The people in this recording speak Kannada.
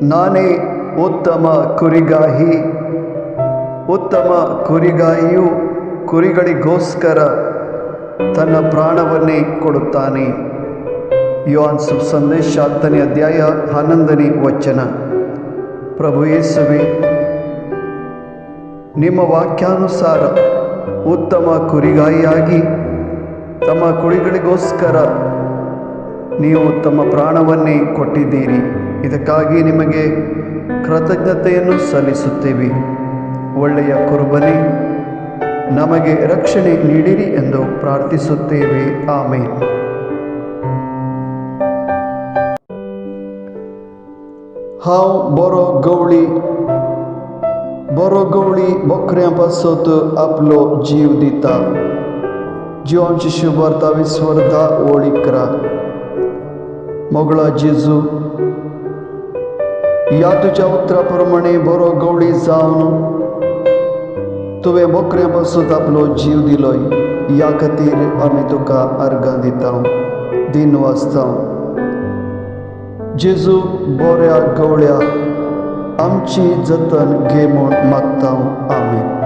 ನಾನೇ ಉತ್ತಮ ಕುರಿಗಾಹಿ. ಉತ್ತಮ ಕುರಿಗಾಹಿಯು ಕುರಿಗಳಿಗೋಸ್ಕರ ತನ್ನ ಪ್ರಾಣವನ್ನೇ ಕೊಡುತ್ತಾನೆ. ಯೋಹಾನ ಸಂದೇಶ 10ನೇ ಅಧ್ಯಾಯ 11ನೇ ವಚನ. ಪ್ರಭು ಯೇಸುವೇ, ನಿಮ್ಮ ವಾಕ್ಯಾನುಸಾರ ಉತ್ತಮ ಕುರಿಗಾಯಿಯಾಗಿ ತಮ್ಮ ಕುರಿಗಳಿಗೋಸ್ಕರ ನೀವು ತಮ್ಮ ಪ್ರಾಣವನ್ನೇ ಕೊಟ್ಟಿದ್ದೀರಿ. ಇದಕ್ಕಾಗಿ ನಿಮಗೆ ಕೃತಜ್ಞತೆಯನ್ನು ಸಲ್ಲಿಸುತ್ತೇವೆ. ಒಳ್ಳೆಯ ಕುರುಬನೇ, ನಮಗೆ ರಕ್ಷಣೆ ನೀಡಿರಿ ಎಂದು ಪ್ರಾರ್ಥಿಸುತ್ತೇವೆ. ಆಮೇನ್. हांव बरो गवळी बोकऱ्यां पासत आपलो जीव दिता. जिवांची शुभ वार्ता 20:10. मोगळा जेजू, ह्या तुज्या उतराप्रमाणे बरो गवळी जावन तुवें बोकऱ्यां पासत आपलो जीव दिलोय. ह्या खातीर आमी तुका अर्गां दिता, दिन वाजता. जेजू, बऱ्या गवळ्या आमची जतन घे म्हूण मागता. आमीन.